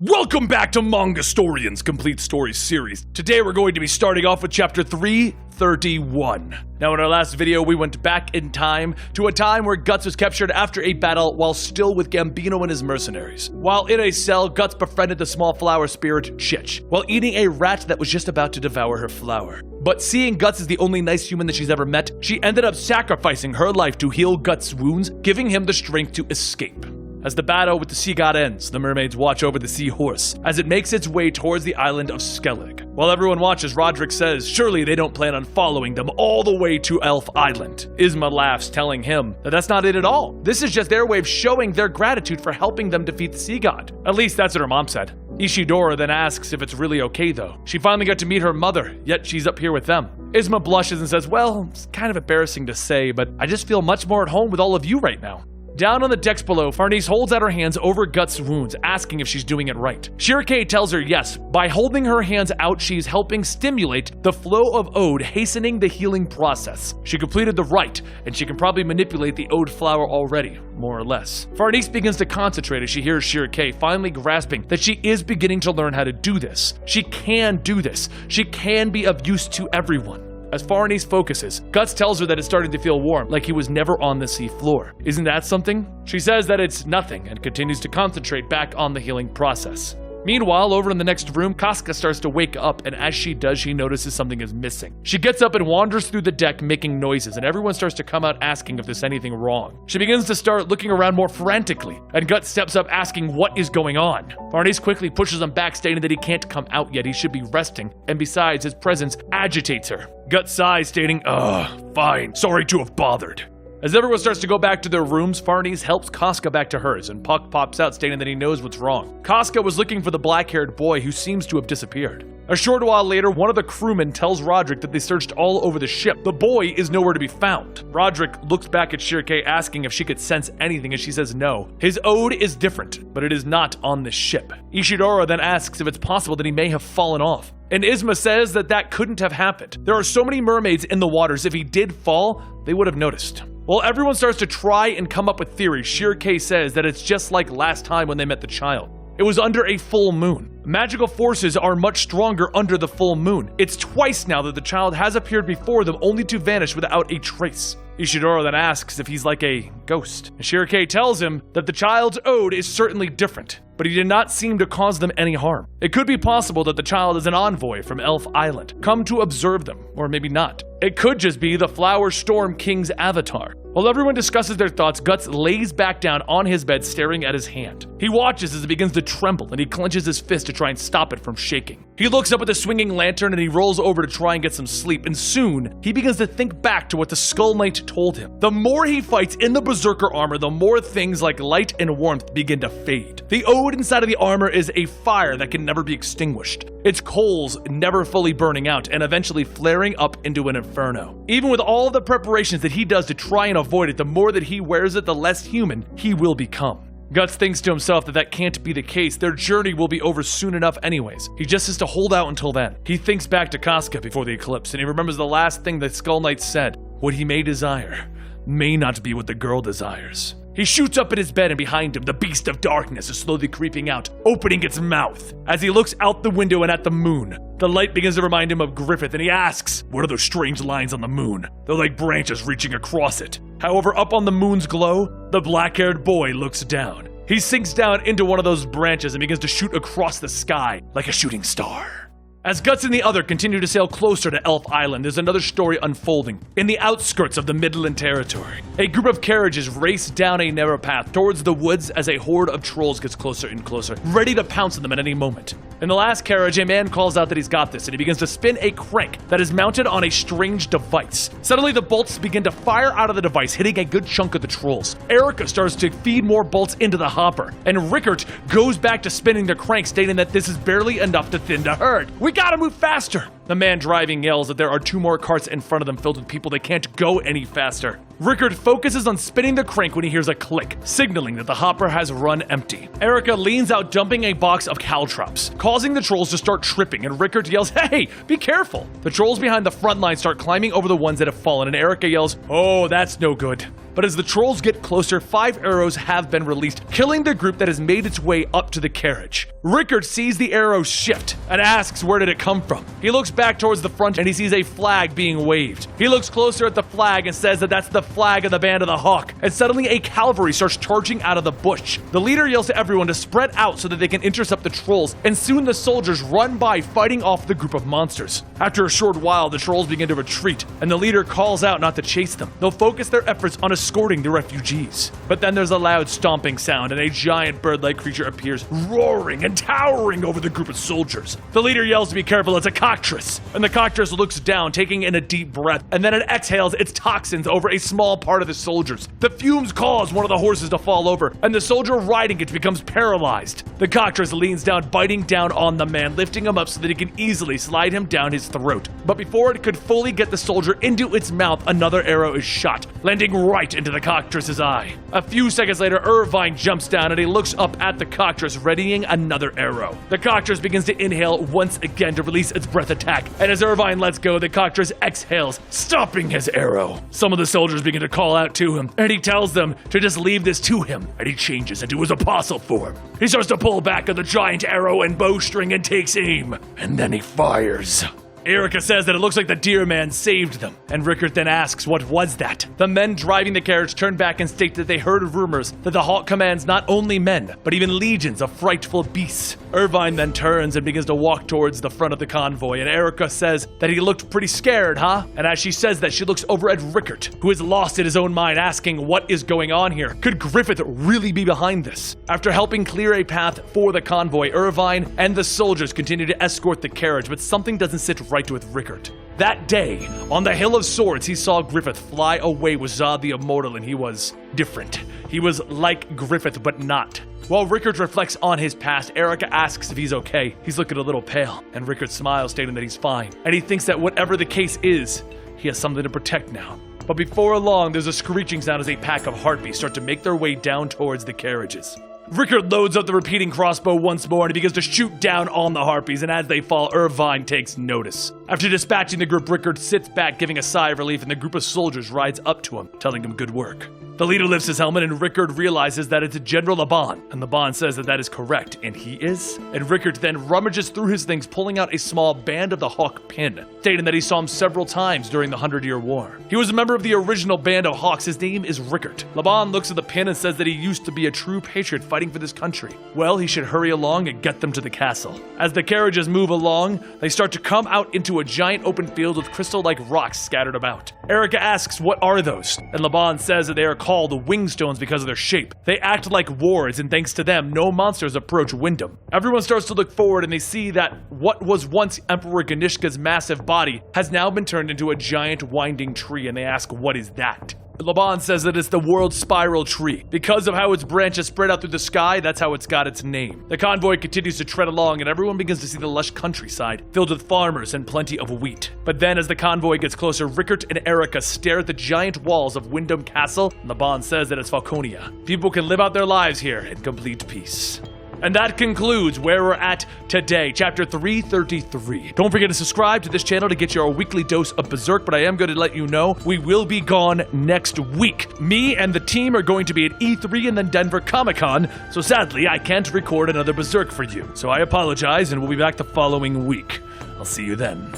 Welcome back to Mangastorian's Complete Story series. Today we're going to be starting off with chapter 331. Now in our last video we went back in time to a time where Guts was captured after a battle while still with Gambino and his mercenaries. While in a cell, Guts befriended the small flower spirit Chich while eating a rat that was just about to devour her flower. But seeing Guts as the only nice human that she's ever met, she ended up sacrificing her life to heal Guts' wounds, giving him the strength to escape. As the battle with the sea god ends, the mermaids watch over the seahorse as it makes its way towards the island of Skellig. While everyone watches, Roderick says surely they don't plan on following them all the way to Elf Island. Isma laughs, telling him that that's not it at all. This is just their way of showing their gratitude for helping them defeat the sea god. At least that's what her mom said. Ishidora then asks if it's really okay though. She finally got to meet her mother, yet she's up here with them. Isma blushes and says, well, it's kind of embarrassing to say, but I just feel much more at home with all of you right now. Down on the decks below, Farnese holds out her hands over Guts' wounds, asking if she's doing it right. Shirake tells her yes. By holding her hands out, she's helping stimulate the flow of Ode, hastening the healing process. She completed the rite, and she can probably manipulate the Ode flower already, more or less. Farnese begins to concentrate as she hears Shirake finally grasping that she is beginning to learn how to do this. She can do this. She can be of use to everyone. As Farnese focuses, Guts tells her that it's starting to feel warm, like he was never on the sea floor. Isn't that something? She says that it's nothing and continues to concentrate back on the healing process. Meanwhile, over in the next room, Casca starts to wake up, and as she does, she notices something is missing. She gets up and wanders through the deck making noises, and everyone starts to come out asking if there's anything wrong. She begins to start looking around more frantically, and Guts steps up asking what is going on. Farnese quickly pushes him back, stating that he can't come out yet, he should be resting, and besides, his presence agitates her. Guts sighs, stating, fine, sorry to have bothered. As everyone starts to go back to their rooms, Farnese helps Casca back to hers, and Puck pops out stating that he knows what's wrong. Casca was looking for the black-haired boy who seems to have disappeared. A short while later, one of the crewmen tells Roderick that they searched all over the ship. The boy is nowhere to be found. Roderick looks back at Shirake asking if she could sense anything, and she says no. His ode is different, but it is not on this ship. Ishidora then asks if it's possible that he may have fallen off. And Isma says that that couldn't have happened. There are so many mermaids in the waters, if he did fall, they would have noticed. While everyone starts to try and come up with theories, Shirake says that it's just like last time when they met the child. It was under a full moon. Magical forces are much stronger under the full moon. It's twice now that the child has appeared before them only to vanish without a trace. Ishidora then asks if he's like a ghost. Shirake tells him that the child's ode is certainly different, but he did not seem to cause them any harm. It could be possible that the child is an envoy from Elf Island, come to observe them, or maybe not. It could just be the Flower Storm King's avatar. While everyone discusses their thoughts, Guts lays back down on his bed staring at his hand. He watches as it begins to tremble and he clenches his fist to try and stop it from shaking. He looks up at the swinging lantern and he rolls over to try and get some sleep, and soon he begins to think back to what the Skull Knight told him. The more he fights in the Berserker armor, the more things like light and warmth begin to fade. The ode inside of the armor is a fire that can never be extinguished. Its coals never fully burning out and eventually flaring up into an inferno. Even with all the preparations that he does to try and avoid it, the more that he wears it, the less human he will become. Guts thinks to himself that that can't be the case. Their journey will be over soon enough anyways. He just has to hold out until then. He thinks back to Casca before the eclipse, and he remembers the last thing that Skull Knight said. What he may desire may not be what the girl desires. He shoots up in his bed, and behind him, the beast of darkness is slowly creeping out, opening its mouth. As he looks out the window and at the moon, the light begins to remind him of Griffith, and he asks, what are those strange lines on the moon? They're like branches reaching across it. However, up on the moon's glow, the black-haired boy looks down. He sinks down into one of those branches and begins to shoot across the sky like a shooting star. As Guts and the other continue to sail closer to Elf Island, there's another story unfolding. In the outskirts of the Midland Territory, a group of carriages race down a narrow path towards the woods as a horde of trolls gets closer and closer, ready to pounce on them at any moment. In the last carriage, a man calls out that he's got this, and he begins to spin a crank that is mounted on a strange device. Suddenly, the bolts begin to fire out of the device, hitting a good chunk of the trolls. Erica starts to feed more bolts into the hopper, and Rickert goes back to spinning the crank, stating that this is barely enough to thin the herd. We gotta move faster! The man driving yells that there are 2 more carts in front of them filled with people that can't go any faster. Rickard focuses on spinning the crank when he hears a click, signaling that the hopper has run empty. Erica leans out dumping a box of caltrops, causing the trolls to start tripping, and Rickard yells, "Hey, be careful!" The trolls behind the front line start climbing over the ones that have fallen, and Erica yells, "Oh, that's no good." But as the trolls get closer, 5 arrows have been released, killing the group that has made its way up to the carriage. Rickard sees the arrows shift and asks where did it come from. He looks back towards the front and he sees a flag being waved. He looks closer at the flag and says that that's the flag of the Band of the Hawk, and suddenly a cavalry starts charging out of the bush. The leader yells to everyone to spread out so that they can intercept the trolls, and soon the soldiers run by fighting off the group of monsters. After a short while, the trolls begin to retreat, and the leader calls out not to chase them. They'll focus their efforts on escorting the refugees. But then there's a loud stomping sound, and a giant bird-like creature appears, roaring and towering over the group of soldiers. The leader yells to be careful, it's a cockatrice, and the cockatrice looks down, taking in a deep breath, and then it exhales its toxins over a small part of the soldiers. The fumes cause one of the horses to fall over, and the soldier riding it becomes paralyzed. The cockatrice leans down, biting down on the man, lifting him up so that he can easily slide him down his throat. But before it could fully get the soldier into its mouth, another arrow is shot, landing right into the cockatrice's eye. A few seconds later, Irvine jumps down and he looks up at the cockatrice, readying another arrow. The cockatrice begins to inhale once again to release its breath attack, and as Irvine lets go, the cockatrice exhales, stopping his arrow. Some of the soldiers begin to call out to him, and he tells them to just leave this to him, and he changes into his apostle form. He starts to pull back on the giant arrow and bowstring and takes aim, and then he fires. Erica says that it looks like the deer man saved them, and Rickard then asks what was that. The men driving the carriage turn back and state that they heard rumors that the Hawk commands not only men, but even legions of frightful beasts. Irvine then turns and begins to walk towards the front of the convoy, and Erica says that he looked pretty scared, huh? And as she says that, she looks over at Rickard, who is lost in his own mind, asking what is going on here. Could Griffith really be behind this? After helping clear a path for the convoy, Irvine and the soldiers continue to escort the carriage, but something doesn't sit right with Rickard. That day, on the Hill of Swords, he saw Griffith fly away with Zod the Immortal, and he was different. He was like Griffith, but not. While Rickard reflects on his past, Erica asks if he's okay. He's looking a little pale, and Rickard smiles, stating that he's fine. And he thinks that whatever the case is, he has something to protect now. But before long, there's a screeching sound as a pack of harpies start to make their way down towards the carriages. Rickard loads up the repeating crossbow once more and he begins to shoot down on the harpies, and as they fall, Irvine takes notice. After dispatching the group, Rickard sits back, giving a sigh of relief, and the group of soldiers rides up to him, telling him good work. The leader lifts his helmet, and Rickard realizes that it's General Laban, and Laban says that that is correct, and he is. And Rickard then rummages through his things, pulling out a small Band of the Hawk pin, stating that he saw him several times during the 100-Year War. He was a member of the original Band of Hawks. His name is Rickard. Laban looks at the pin and says that he used to be a true patriot fighting for this country. Well, he should hurry along and get them to the castle. As the carriages move along, they start to come out into a giant open field with crystal-like rocks scattered about. Erica asks, what are those? And Laban says that they are called the Wingstones because of their shape. They act like wards, and thanks to them, no monsters approach Wyndham. Everyone starts to look forward, and they see that what was once Emperor Ganishka's massive body has now been turned into a giant winding tree, and they ask, what is that? Laban says that it's the world's spiral tree. Because of how its branches spread out through the sky, that's how it's got its name. The convoy continues to tread along, and everyone begins to see the lush countryside, filled with farmers and plenty of wheat. But then as the convoy gets closer, Rickard and Erica stare at the giant walls of Wyndham Castle, and Laban says that it's Falconia. People can live out their lives here in complete peace. And that concludes where we're at today, chapter 333. Don't forget to subscribe to this channel to get your weekly dose of Berserk, but I am going to let you know we will be gone next week. Me and the team are going to be at E3 and then Denver Comic-Con, so sadly I can't record another Berserk for you. So I apologize, and we'll be back the following week. I'll see you then.